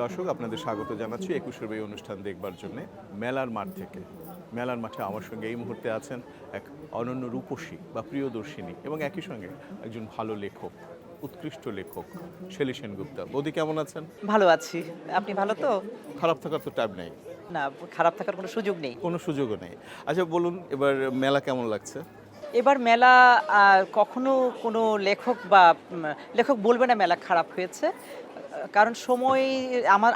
দর্শক আপনাদের স্বাগত জানাচ্ছি 21 এই অনুষ্ঠান দেখবার জন্য মেলার মাঠ থেকে। মেলার মাঠে আমার সঙ্গে এই মুহূর্তে আছেন এক অনন্য রূপসী বা প্রিয়দর্শিনী এবং একই সঙ্গে একজন ভালো লেখক, উৎকৃষ্ট লেখক শেলী সেনগুপ্তা। বৌদি কেমন আছেন? ভালো আছি। আপনি ভালো তো? খারাপ থাকার তো টাইম নেই, না, খারাপ থাকার কোনো সুযোগ নেই। কোনো সুযোগও নেই। আচ্ছা বলুন, এবার মেলা কেমন লাগছে? এবার মেলা কখনো কোনো লেখক বা লেখক বলবে না মেলা খারাপ হয়েছে। কারণ সময়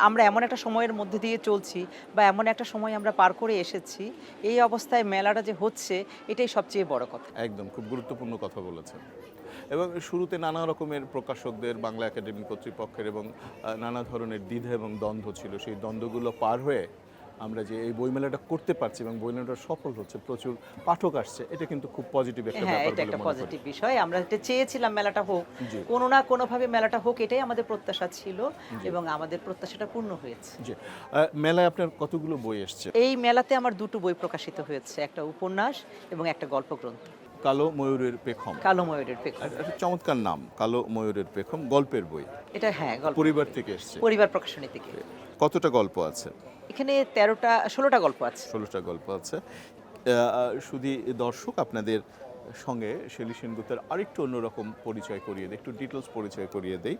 আমরা এমন একটা সময়ের মধ্যে দিয়ে চলছি বা এমন একটা সময় আমরা পার করে এসেছি, এই অবস্থায় মেলাটা যে হচ্ছে এটাই সবচেয়ে বড় কথা। একদম খুব গুরুত্বপূর্ণ কথা বলেছেন। এবং শুরুতে নানা রকমের প্রকাশকদের, বাংলা একাডেমি কর্তৃপক্ষের এবং নানা ধরনের দ্বিধা এবং দ্বন্দ্ব ছিল। সেই দ্বন্দ্বগুলো পার হয়ে আমরা যে এই বইমেলাটা করতে পারছি এবং বইমেলাটা সফল হচ্ছে, প্রচুর পাঠক আসছে, এটা কিন্তু খুব পজিটিভ একটা হ্যাঁ, ব্যাপার এটা বলে একটা মনে করি। পজিটিভ বিষয়। আমরা এটা চেয়েছিলাম মেলাটা হোক। জি। কোনো না কোনোভাবে মেলাটা হোক, এটাই আমাদের প্রত্যাশা ছিল জি। এবং আমাদের প্রত্যাশাটা পূর্ণ হয়েছে। জি। মেলায় আপনার কতগুলো বই এসছে? এই মেলাতে আমার দুটো বই প্রকাশিত হয়েছে, একটা উপন্যাস এবং একটা গল্পগ্রন্থ। কালো ময়ূরের পেখম। কালো ময়ূরের পেখম। একটা চমৎকার নাম, কালো ময়ূরের পেখম, গল্পের বই। এটা হ্যাঁ, গল্প। পরিবার থেকে এসছে। পরিবার প্রকাশনী থেকে। কতটা গল্প আছে? এখানে 16টা গল্প আছে। 16টা গল্প আছে। শুধু দর্শক আপনাদের সঙ্গে শেলী সেনগুপ্তের আরেকটু অন্যরকম পরিচয় করিয়ে দেয়, একটু ডিটেলস পরিচয় করিয়ে দেই।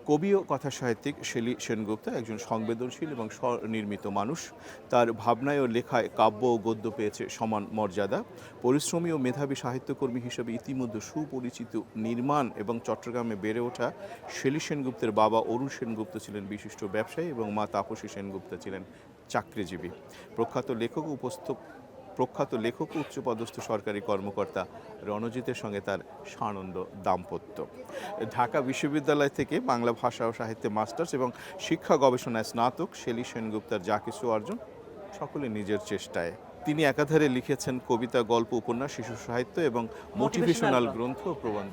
কবি ও কথা সাহিত্যিক শেলী সেনগুপ্ত একজন সংবেদনশীল এবং স্বনির্মিত মানুষ। তার ভাবনায় ও লেখায় কাব্য ও গদ্য পেয়েছে সমান মর্যাদা। পরিশ্রমী ও মেধাবী সাহিত্যকর্মী হিসেবে ইতিমধ্যে সুপরিচিত নির্মাণ এবং চট্টগ্রামে বেড়ে ওঠা শেলী সেনগুপ্তের বাবা অরুণ সেনগুপ্ত ছিলেন বিশিষ্ট ব্যবসায়ী এবং মা তাপসী সেনগুপ্ত ছিলেন চাকরিজীবী। প্রখ্যাত লেখক ও উচ্চপদস্থ সরকারি কর্মকর্তা রণজিতের সঙ্গে তার সানন্দ দাম্পত্য। ঢাকা বিশ্ববিদ্যালয় থেকে বাংলা ভাষা ও সাহিত্যে মাস্টার্স এবং শিক্ষা গবেষণায় স্নাতক। শেলী সেনগুপ্তার যা কিছু অর্জন সকলে নিজের চেষ্টায়। তিনি একাধারে লিখেছেন কবিতা, গল্প, উপন্যাস, শিশু সাহিত্য এবং মোটিভেশনাল গ্রন্থ ও প্রবন্ধ।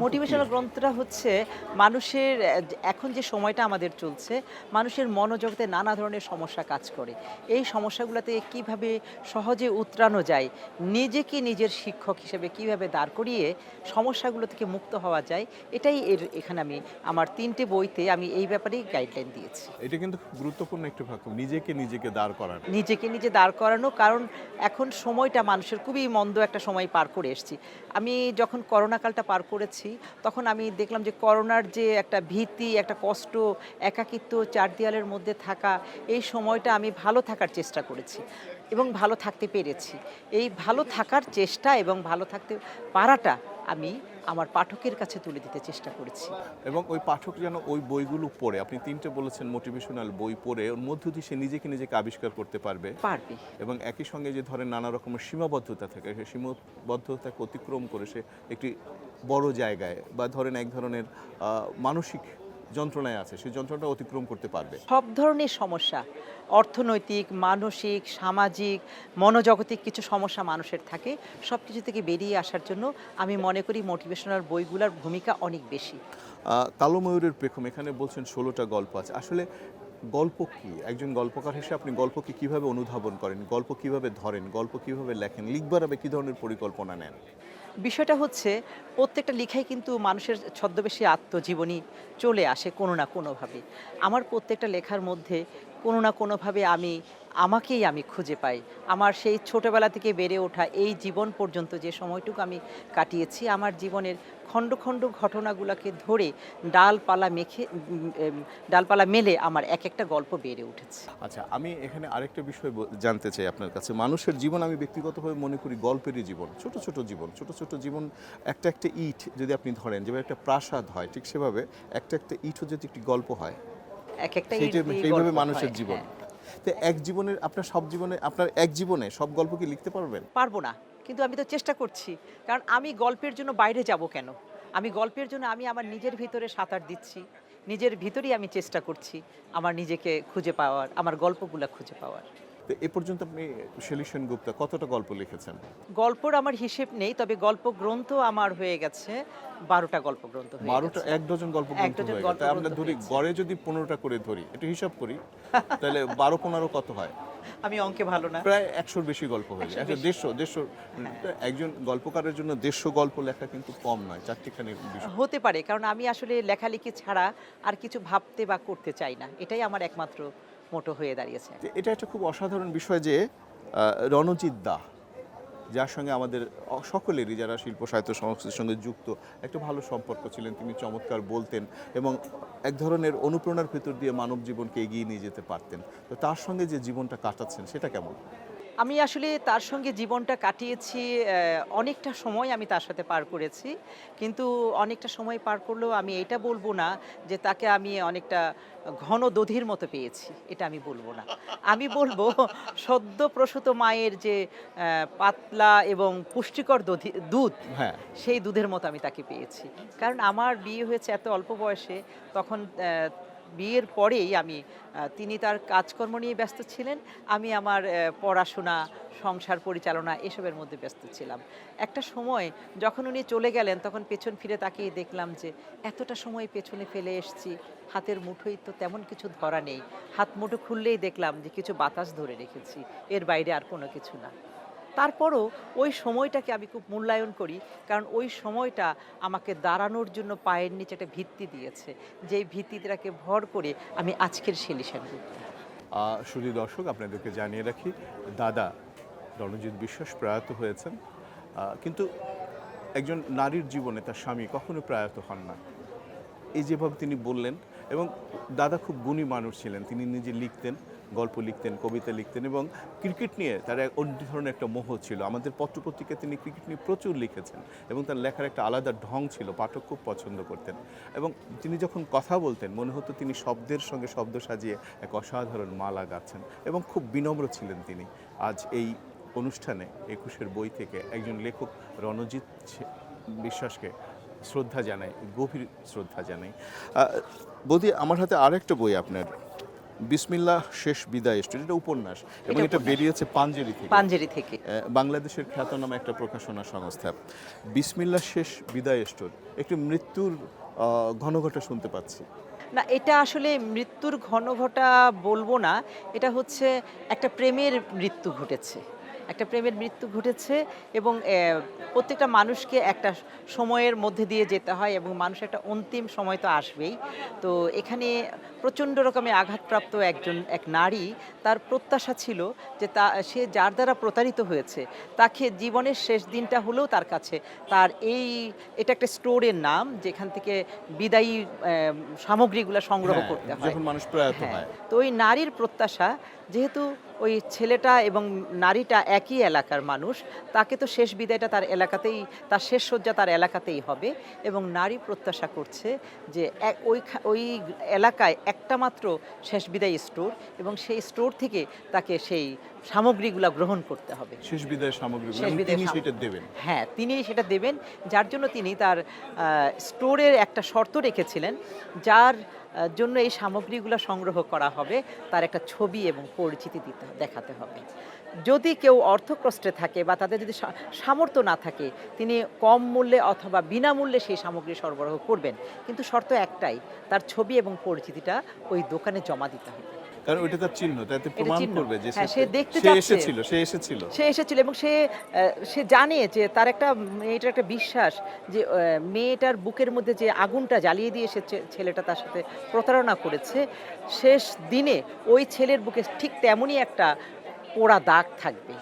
মোটিভেশনাল গ্রন্থটা হচ্ছে মানুষের এখন যে সময়টা আমাদের চলছে, মানুষের মনোজগতে নানা ধরনের সমস্যা কাজ করে। এই সমস্যাগুলোতে কিভাবে সহজে উতরানো যায়, নিজেকে নিজের শিক্ষক হিসেবে কিভাবে দাঁড় করিয়ে সমস্যাগুলো থেকে মুক্ত হওয়া যায়, এটাই এখানে আমি আমার 3টে বইতে আমি এই ব্যাপারেই গাইডলাইন দিয়েছি। এটা কিন্তু খুব গুরুত্বপূর্ণ একটা ভাগ, নিজেকে দাঁড় করানো। নিজেকে নিজে দাঁড় করানো, কারণ এখন সময়টা মানুষের খুবই মন্দ একটা সময় পার করে এসেছি। আমি যখন করোনাকালটা পার করেছি, তখন আমি দেখলাম যে করোনার যে একটা ভীতি, একটা কষ্ট, একাকিত্ব, চার দেয়ালের মধ্যে থাকা, এই সময়টা আমি ভালো থাকার চেষ্টা করেছি এবং ভালো থাকতে পেরেছি। এই ভালো থাকার চেষ্টা এবং ভালো থাকতে পারাটা আমি আমার পাঠকের কাছে তুলে দিতে চেষ্টা করেছি। এবং ওই পাঠক যেন ওই বইগুলো পড়ে, আপনি 3টে বলেছেন মোটিভেশনাল বই পড়ে ওর মধ্য দিয়ে সে নিজেকে আবিষ্কার করতে পারবে এবং একই সঙ্গে যে ধরেন নানা রকমের সীমাবদ্ধতা থাকে, সেই সীমাবদ্ধতাকে অতিক্রম করে সে একটি বড় জায়গায় বা ধরেন এক ধরনের মানসিক যন্ত্রণায় আছে, সেই যন্ত্রণাটা অতিক্রম করতে পারবে। সব ধরনের সমস্যা, অর্থনৈতিক, মানসিক, সামাজিক, মনোজগতিক কিছু সমস্যা মানুষের থাকে, সব কিছু থেকে বেরিয়ে আসার জন্য আমি মনে করি মোটিভেশনাল বইগুলোর ভূমিকা অনেক বেশি। কালো ময়ূরের পেখম, এখানে বলছেন 16টা গল্প আছে। আসলে গল্প কি? একজন গল্পকার হিসেবে আপনি গল্পকে কিভাবে অনুধাবন করেন, গল্প কিভাবে ধরেন, গল্প কিভাবে লেখেন, লিখবার আগে কী ধরনের পরিকল্পনা নেন? বিষয়টা হচ্ছে প্রত্যেকটা লেখাই কিন্তু মানুষের ছদ্মবেশী আত্মজীবনী চলে আসে কোনো না কোনোভাবে। আমার প্রত্যেকটা লেখার মধ্যে কোনো না কোনোভাবে আমাকেই আমি খুঁজে পাই। আমার সেই ছোটোবেলা থেকে বেড়ে ওঠা এই জীবন পর্যন্ত যে সময়টুকু আমি কাটিয়েছি, আমার জীবনের খণ্ড খণ্ড ঘটনাগুলোকে ধরে ডালপালা মেলে আমার এক একটা গল্প বেড়ে উঠেছে। আচ্ছা, আমি এখানে আরেকটা বিষয় জানতে চাই আপনার কাছে। মানুষের জীবন আমি ব্যক্তিগতভাবে মনে করি গল্পেরই জীবন, ছোট ছোট জীবন। একটা ইট যদি আপনি ধরেন, যেভাবে একটা প্রাসাদ হয়, ঠিক সেভাবে একটা ইটও যদি একটি গল্প হয়, এক একটা সেইভাবে মানুষের জীবন। তো আপনার এক জীবনে সব গল্প কি লিখতে পারবেন? পারবো না, কিন্তু আমি তো চেষ্টা করছি। কারণ আমি গল্পের জন্য বাইরে যাব কেন? আমি গল্পের জন্য আমি আমার নিজের ভিতরে সাঁতার দিচ্ছি, নিজের ভিতরেই আমি চেষ্টা করছি আমার নিজেকে খুঁজে পাওয়ার, আমার গল্পগুলো খুঁজে পাওয়ার। তো এ পর্যন্ত আপনি শেলী সেনগুপ্তা কতটা গল্প লিখেছেন? গল্পর আমার হিসেব নেই, তবে গল্প গ্রন্থ আমার হয়ে গেছে 12টা গল্প গ্রন্থ হয়ে 12টা, গেছে। 1 ডজন গল্প এক ডজন হয়ে গল্প গেছে। আমরা গ্রন্থ ধরি হয়েছে। গড়ে যদি 15টা করে ধরি, একটু হিসাব করি, তাহলে 12-15 কত হয়? আমি অঙ্কে ভালো না। প্রায় 100-র বেশি গল্প হয়েছে, 100 বেশি। 150 একজন গল্পকারের জন্য 150 গল্প লেখা কিন্তু কম নয়, চারটিখানি বিষয়। হতে পারে, কারণ আমি আসলে লেখালেখি ছাড়া আর কিছু ভাবতে বা করতে চাই না, এটাই আমার একমাত্র মোটো হয়ে দাঁড়িয়েছে। এটা একটা খুব অসাধারণ বিষয় যে রণজিৎ দা, যার সঙ্গে আমাদের সকলেরই যারা শিল্প সাহিত্য সংস্কৃতির সঙ্গে যুক্ত একটা ভালো সম্পর্ক ছিলেন, তিনি চমৎকার বলতেন এবং এক ধরনের অনুপ্রেরণার ভেতর দিয়ে মানব জীবনকে এগিয়ে নিয়ে যেতে পারতেন। তো তার সঙ্গে যে জীবনটা কাটাচ্ছেন সেটা কেমন? আমি আসলে তার সঙ্গে জীবনটা কাটিয়েছি, অনেকটা সময় আমি তার সাথে পার করেছি। কিন্তু অনেকটা সময় পার করলেও আমি এটা বলব না যে তাকে আমি অনেকটা ঘন দধির মতো পেয়েছি, এটা আমি বলব না। আমি বলব সদ্য প্রসূত মায়ের যে পাতলা এবং পুষ্টিকর দুধ, হ্যাঁ, সেই দুধের মতো আমি তাকে পেয়েছি। কারণ আমার বিয়ে হয়েছে এত অল্প বয়সে, তখন বিয়ের পরেই তিনি তার কাজকর্ম নিয়ে ব্যস্ত ছিলেন, আমি আমার পড়াশোনা, সংসার পরিচালনা এসবের মধ্যে ব্যস্ত ছিলাম। একটা সময় যখন উনি চলে গেলেন, তখন পেছন ফিরে তাকিয়ে দেখলাম যে এতটা সময় পেছনে ফেলে এসেছি, হাতের মুঠোয় তো তেমন কিছু ধরা নেই। হাত মুঠো খুললেই দেখলাম যে কিছু বাতাস ধরে রেখেছি, এর বাইরে আর কোনো কিছু না। তারপরও ওই সময়টাকে আমি খুব মূল্যায়ন করি, কারণ ওই সময়টা আমাকে দাঁড়ানোর জন্য পায়ের নিচে একটা ভিত্তি দিয়েছে, যেই ভিত্তিটাকে ভর করে আমি আজকের শেলী সেনগুপ্ত। শুধু দর্শক আপনাদেরকে জানিয়ে রাখি, দাদা রণজিৎ বিশ্বাস প্রয়াত হয়েছেন, কিন্তু একজন নারীর জীবনে তার স্বামী কখনো প্রয়াত হন না, এই যেভাবে তিনি বললেন। এবং দাদা খুব গুণী মানুষ ছিলেন, তিনি নিজে লিখতেন, গল্প লিখতেন, কবিতা লিখতেন এবং ক্রিকেট নিয়ে তার অন্য ধরনের একটা মোহ ছিল। আমাদের পত্রপত্রিকায় তিনি ক্রিকেট নিয়ে প্রচুর লিখেছেন এবং তার লেখার একটা আলাদা ঢং ছিল, পাঠক খুব পছন্দ করতেন। এবং তিনি যখন কথা বলতেন মনে হতো তিনি শব্দের সঙ্গে শব্দ সাজিয়ে এক অসাধারণ মালা গাচ্ছেন এবং খুব বিনম্র ছিলেন তিনি। আজ এই অনুষ্ঠানে 21-এর বই থেকে একজন লেখক রণজিৎ বিশ্বাসকে শ্রদ্ধা জানাই, গভীর শ্রদ্ধা জানাই। বৌদি, আমার হাতে আরেকটা বই আপনার, বিসমিল্লাহ শেষ বিদায় স্টোরি, এটা উপন্যাস এবং এটা উপন্যাস। বেরিয়েছে পাঞ্জেরি থেকে। পাঞ্জেরি থেকে। বাংলাদেশের খ্যাতনামা একটা প্রকাশনা সংস্থা। বিসমিল্লাহ শেষ বিদায় স্টোরি, একটি মৃত্যুর ঘনঘটা শুনতে পাচ্ছি। না, এটা আসলে মৃত্যুর ঘনঘটা বলবো না, এটা হচ্ছে একটা প্রেমের মৃত্যু ঘটেছে। একটা প্রেমের মৃত্যু ঘটেছে এবং প্রত্যেকটা মানুষকে একটা সময়ের মধ্যে দিয়ে যেতে হয় এবং মানুষের একটা অন্তিম সময় তো আসবেই। তো এখানে প্রচণ্ড রকমের আঘাতপ্রাপ্ত এক নারী, তার প্রত্যাশা ছিল যে সে যার দ্বারা প্রতারিত হয়েছে তাকে জীবনের শেষ দিনটা হলেও তার কাছে তার এটা একটা স্টোরের নাম, যেখান থেকে বিদায়ী সামগ্রীগুলো সংগ্রহ হ্যাঁ, করতে হয়। যখন মানুষ প্রয়াত হ্যাঁ, হয়। তো ওই নারীর প্রত্যাশা, যেহেতু ওই ছেলেটা এবং নারীটা একই এলাকার মানুষ, তাকে তো শেষ বিদায়টা তার এলাকাতেই, তার শেষ শয্যা তার এলাকাতেই হবে এবং নারী প্রত্যাশা করছে যে ওই এলাকায় একটা মাত্র শেষ বিদায় স্টোর এবং সেই স্টোর থেকে তাকে সেই সামগ্রীগুলো গ্রহণ করতে হবে। শেষ বিদায়ের সামগ্রীগুলো শেষ এবং বিদায়ের তিনি সেটা দেবেন। হ্যাঁ, তিনি সেটা দেবেন, যার জন্য তিনি তার স্টোরের একটা শর্ত রেখেছিলেন, যার জন্য এই সামগ্রীগুলো সংগ্রহ করা হবে তার একটা ছবি এবং পরিচিতি দেখাতে হবে। যদি কেউ অর্থকষ্টে থাকে বা তাদের যদি সামর্থ্য না থাকে, তিনি কম মূল্যে অথবা বিনামূল্যে সেই সামগ্রী সরবরাহ করবেন, কিন্তু শর্ত একটাই, তার ছবি এবং পরিচিতিটা ওই দোকানে জমা দিতে হবে। কারণ ওইটা তার চিহ্ন, তাতে প্রমাণ চিহ্ন। করবে যে হ্যাঁ, সে দেখতে সে চাচ্ছে। এসেছিল এবং সে জানে যে তার মেয়েটার একটা বিশ্বাস যে মেয়েটার বুকের মধ্যে যে আগুনটা জ্বালিয়ে দিয়ে ছেলেটা তার সাথে প্রতারণা করেছে, শেষ দিনে ওই ছেলের বুকে ঠিক তেমনই একটা পোড়া দাগ থাকবে।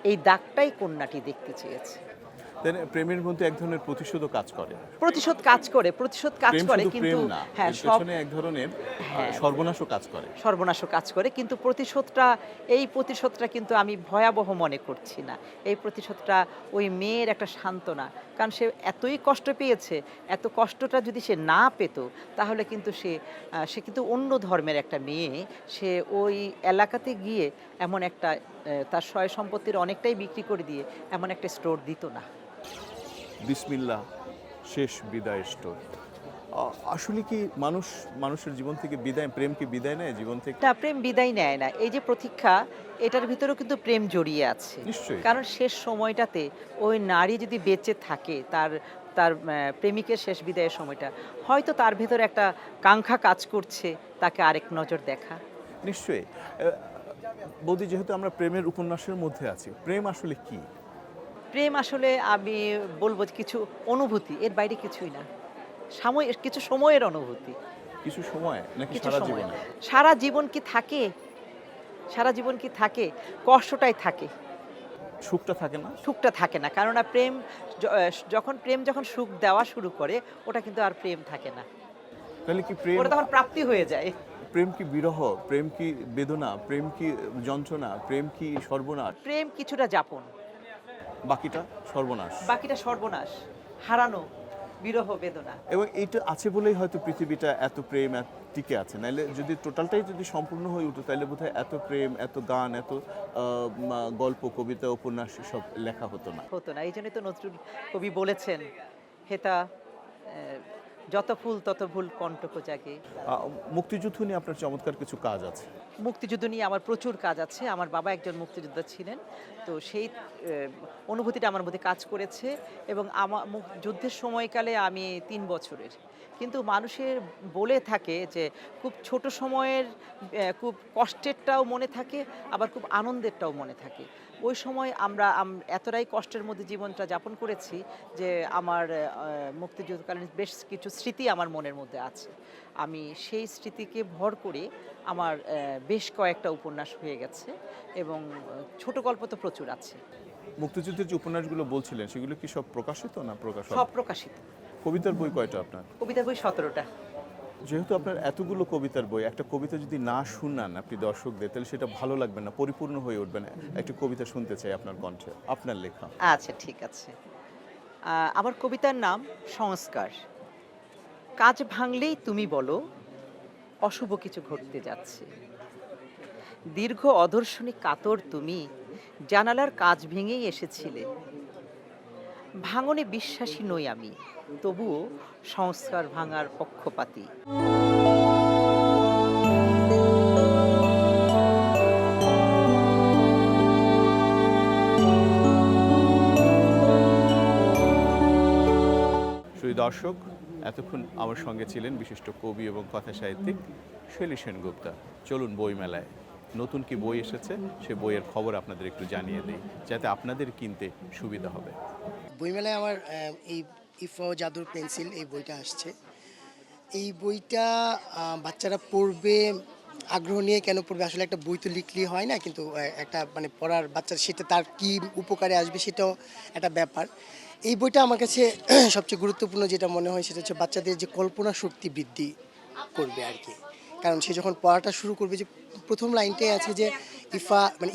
এই দাগটাই কন্যাটি দেখতে চেয়েছে। প্রেমের মধ্যে এক ধরনের প্রতিশোধও কাজ করে। প্রতিশোধ কাজ করে প্রেম শুধু কিন্তু প্রেম না, হ্যাঁ, এর সব পেছনে এক ধরনের হ্যাঁ, সর্বনাশও কাজ করে। সর্বনাশও কাজ করে, কিন্তু এই প্রতিশোধটা কিন্তু আমি ভয়াবহ মনে করছি না। এই প্রতিশোধটা ওই মেয়ের একটা সান্ত্বনা, কারণ সে এতই কষ্ট পেয়েছে, এত কষ্টটা যদি সে না পেত তাহলে কিন্তু সে কিন্তু অন্য ধর্মের একটা মেয়ে, সে ওই এলাকাতে গিয়ে এমন একটা তার সয় সম্পত্তির অনেকটাই বিক্রি করে দিয়ে এমন একটা স্টোর দিত না। বিসমিল্লাহ শেষ বিদায় স্টোর। আসলে কি মানুষের জীবন থেকে প্রেম কি বিদায় নেয় জীবন থেকে? না, প্রেম বিদায় নেয় না। এই যে প্রতীক্ষা, এটার ভিতরেও কিন্তু প্রেম জড়িয়ে আছে। নিশ্চয়ই। কারণ শেষ সময়টাতে ওই নারী যদি বেঁচে থাকে, তার তার প্রেমিকের শেষ বিদায়ের সময়টা, হয়তো তার ভেতরে একটা কাঙ্ক্ষা কাজ করছে তাকে আরেক নজর দেখা। নিশ্চয়ই। বৌদি, যেহেতু আমরা প্রেমের উপন্যাসের মধ্যে আছি, প্রেম আসলে কি? প্রেম আসলে আমি বলবো যে কিছু অনুভূতি, এর বাইরে কিছুই না। কিছু সময়ের অনুভূতি, কিছু সময় নাকি কিছু সারা সময়। জীবনে? সারা জীবন কি থাকে? সারা জীবন কি থাকে? কষ্টটাই থাকে। সুখটা থাকে না? সুখটা থাকে না। কেননা প্রেম যখন সুখ দেওয়া শুরু করে, ওটা কিন্তু আর প্রেম থাকে না। তাহলে কি প্রেম, ওটা তখন প্রাপ্তি হয়ে যায়। প্রেম কি বিরহ, প্রেম কি বেদনা, প্রেম কি যন্ত্রণা, প্রেম কি সর্বনাশ, প্রেম কিছুটা যাপন, বাকিটা সর্বনাশ? বাকিটা সর্বনাশ, হারানো, বিরহ, বেদনা। এবং এইটা আছে বলেই হয়তো পৃথিবীটা এত প্রেম টিকে আছে, নাইলে যদি টোটালটাই যদি সম্পূর্ণ হয়ে উঠতো তাহলে বোধহয় এত প্রেম, এত গান, এত গল্প, কবিতা, উপন্যাস সব লেখা হতো না। হতো না। এই জন্যই তো নজরুল কবি বলেছেন, হেতা যত ফুল তত ভুল কণ্টক জাগে। মুক্তিযুদ্ধ নিয়ে আপনার চমৎকার কিছু কাজ আছে। মুক্তিযুদ্ধ নিয়ে আমার প্রচুর কাজ আছে। আমার বাবা একজন মুক্তিযোদ্ধা ছিলেন। তো সেই অনুভূতিটা আমার মধ্যে কাজ করেছে এবং যুদ্ধের সময়কালে আমি ৩ বছরের। কিন্তু মানুষের বলে থাকে যে খুব ছোট সময়ের খুব কষ্টেরটাও মনে থাকে, আবার খুব আনন্দেরটাও মনে থাকে। ওই সময় আমরা এতটাই কষ্টের মধ্যে জীবনটা যাপন করেছি যে আমার মুক্তিযুদ্ধকালীন বেশ কিছু স্মৃতি আমার মনের মধ্যে আছে। আমি সেই স্মৃতিকে ভর করে আমার বেশ কয়েকটা উপন্যাস হয়ে গেছে এবং ছোট গল্প তো প্রচুর আছে। মুক্তিযুদ্ধের যে উপন্যাসগুলো বলছিলেন সেগুলো কি সব প্রকাশিত না প্রকাশ? সব প্রকাশিত। কবিতার বই কয়টা আপনার? কবিতার বই ১৭টা। যেহেতু আপনার এতগুলো কবিতার বই, একটা কবিতা যদি না শুনান আপনি দর্শকদের, তাহলে সেটা ভালো লাগবে না, পরিপূর্ণ হয়ে উঠবে না। একটা কবিতা শুনতে চাই আপনার কণ্ঠে, আপনার লেখা। আচ্ছা, ঠিক আছে। আমার কবিতার নাম সংস্কার। কাঁচ ভাঙলেই তুমি বলো অশুভ কিছু ঘটতে যাচ্ছে। দীর্ঘ অদর্শনে কাতর তুমি জানালার কাঁচ ভেঙেই এসেছিলে। ভাঙনে বিশ্বাসী নই আমি, তবুও সংস্কার ভাঙার পক্ষপাতী। শুধু দর্শক, এতক্ষণ আমার সঙ্গে ছিলেন বিশিষ্ট কবি এবং কথা সাহিত্যিক শেলী সেনগুপ্তা। চলুন বইমেলায় নতুন কি বই এসেছে সে বইয়ের খবর আপনাদের একটু জানিয়ে দিই, যাতে আপনাদের কিনতে সুবিধা হবে। বইমেলায় আমার এই ইফা ও জাদুর পেন্সিল এই বইটা আসছে। এই বইটা বাচ্চারা পড়বে, আগ্রহ নিয়ে কেন পড়বে, আসলে একটা বই তো লিখলেই হয় না, কিন্তু একটা মানে পড়ার বাচ্চার সেটা তার কি উপকারে আসবে সেটাও একটা ব্যাপার। এই বইটা আমার কাছে সবচেয়ে গুরুত্বপূর্ণ যেটা মনে হয় সেটা হচ্ছে বাচ্চাদের যে কল্পনা শক্তি বৃদ্ধি করবে আর কি। কারণ সে যখন পড়াটা শুরু করবে, যে প্রথম লাইনটাই আছে যে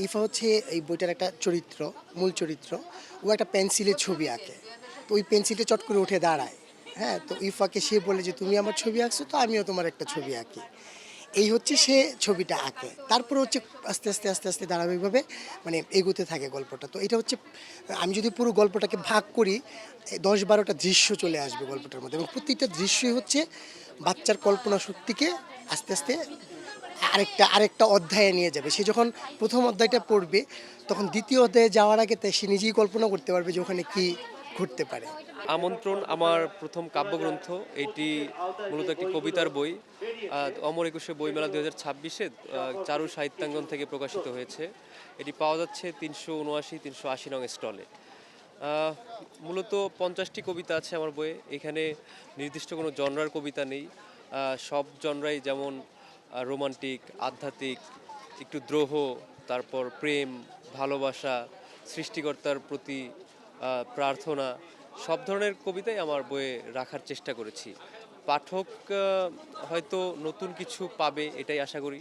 ইফা হচ্ছে এই বইটার একটা চরিত্র, মূল চরিত্র। ও একটা পেন্সিলের ছবি আঁকে, তো ওই পেন্সিলটা চট করে উঠে দাঁড়ায়। হ্যাঁ, তো ইফাকে সে বলে যে তুমি আমার ছবি আঁকছো, তো আমিও তোমার একটা ছবি আঁকি। এই হচ্ছে সে ছবিটা আঁকে, তারপরে হচ্ছে আস্তে আস্তে আস্তে আস্তে ধারাবাহিকভাবে মানে এগোতে থাকে গল্পটা। তো এটা হচ্ছে, আমি যদি পুরো গল্পটাকে ভাগ করি, 10-12টা দৃশ্য চলে আসবে গল্পটার মধ্যে, এবং প্রত্যেকটা দৃশ্যই হচ্ছে বাচ্চার কল্পনা শক্তিকে আস্তে আস্তে আরেকটা অধ্যায়ে নিয়ে যাবে। সে যখন প্রথম অধ্যায়টা পড়বে, তখন দ্বিতীয় অধ্যায়ে যাওয়ার আগে সে নিজেই কল্পনা করতে পারবে যে ওখানে কী ঘটতে পারে। আমন্ত্রণ আমার প্রথম কাব্যগ্রন্থ। এটি মূলত একটি কবিতার বই। অমর একুশে বইমেলা 2026-এ চারু সাহিত্যাঙ্গন থেকে প্রকাশিত হয়েছে। এটি পাওয়া যাচ্ছে 379-380 নং স্টলে। মূলত 50টি কবিতা আছে আমার বইয়ে। এখানে নির্দিষ্ট কোনো জনরার কবিতা নেই। সব জনরাই, যেমন রোমান্টিক, আধ্যাত্মিক, একটু দ্রোহ, তারপর প্রেম, ভালোবাসা, সৃষ্টিকর্তার প্রতি প্রার্থনা, সব ধরনের কবিতাই আমার বইয়ে রাখার চেষ্টা করেছি। পাঠক হয়তো নতুন কিছু পাবে, এটাই আশা করি।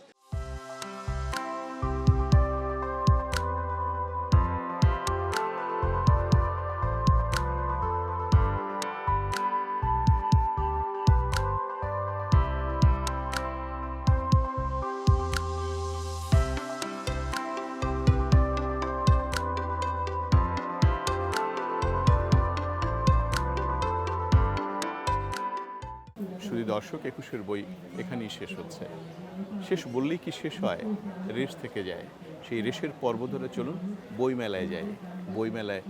শুধু দর্শক, একুশের বই এখানেই শেষ হচ্ছে। শেষ বললেই কি শেষ হয়? রেশ থেকে যায়। সেই রেশের পর্ব ধরে চলুন বইমেলায় যাই। বইমেলায়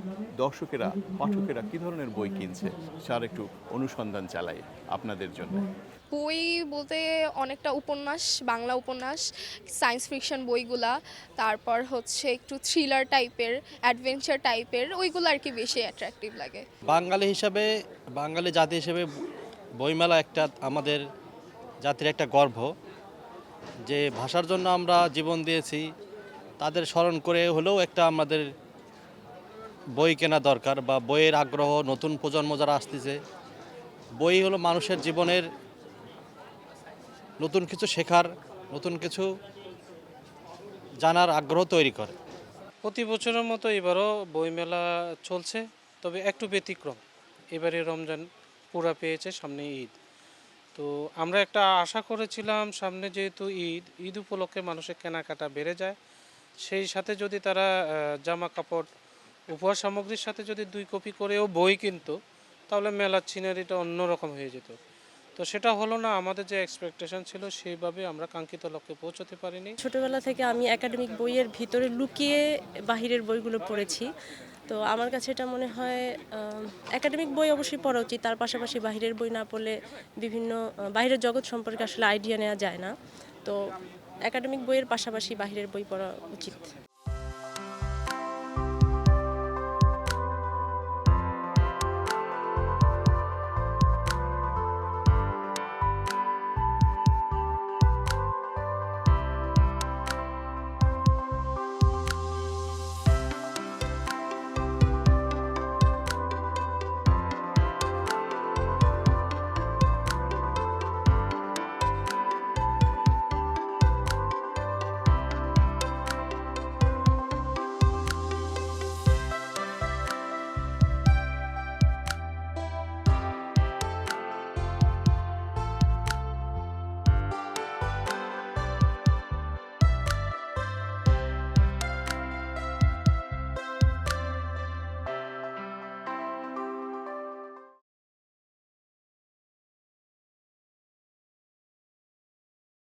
দর্শকেরা, পাঠকেরা কী ধরনের বই কিনছে তার একটু অনুসন্ধান চালাই আপনাদের জন্য। বই বলতে অনেকটা উপন্যাস, বাংলা উপন্যাস, সায়েন্স ফিকশন বইগুলা, তারপর হচ্ছে একটু থ্রিলার টাইপের, অ্যাডভেঞ্চার টাইপের, ওইগুলো আর কি বেশি অ্যাট্রাকটিভ লাগে। বাঙালি হিসাবে, বাঙালি জাতি হিসেবে বইমেলা একটা আমাদের জাতির একটা গর্ব। যে ভাষার জন্য আমরা জীবন দিয়েছি তাদের স্মরণ করে হলেও একটা আমাদের বই কেনা দরকার, বা বইয়ের আগ্রহ, নতুন প্রজন্ম যারা আসতেছে, বই হলো মানুষের জীবনের নতুন কিছু শেখার, নতুন কিছু জানার আগ্রহ তৈরি করে। প্রতি বছরের মতো এবারও বইমেলা চলছে, তবে একটু ব্যতিক্রম। এবারে রমজান পুরা পেয়েছে, সামনে ঈদ। তো আমরা একটা আশা করেছিলাম, সামনে যেহেতু ঈদ উপলক্ষে মানুষের কেনাকাটা বেড়ে যায়, সেই সাথে যদি তারা জামা কাপড়, উপহার সামগ্রীর সাথে যদি 2 কপি করেও বই কিনতো, তাহলে মেলার সিনারিটা অন্যরকম হয়ে যেত। তো সেটা হলো না, আমাদের যে এক্সপেকটেশন ছিল সেইভাবে আমরা কাঙ্ক্ষিত লক্ষ্যে পৌঁছতে পারিনি। ছোটবেলা থেকে আমি একাডেমিক বইয়ের ভিতরে লুকিয়ে বাহিরের বইগুলো পড়েছি। তো আমার কাছে এটা মনে হয় একাডেমিক বই অবশ্যই পড়া উচিত, তার পাশাপাশি বাহিরের বই না পড়লে বিভিন্ন বাইরের জগৎ সম্পর্কে আসলে আইডিয়া নেওয়া যায় না। তো একাডেমিক বইয়ের পাশাপাশি বাহিরের বই পড়া উচিত।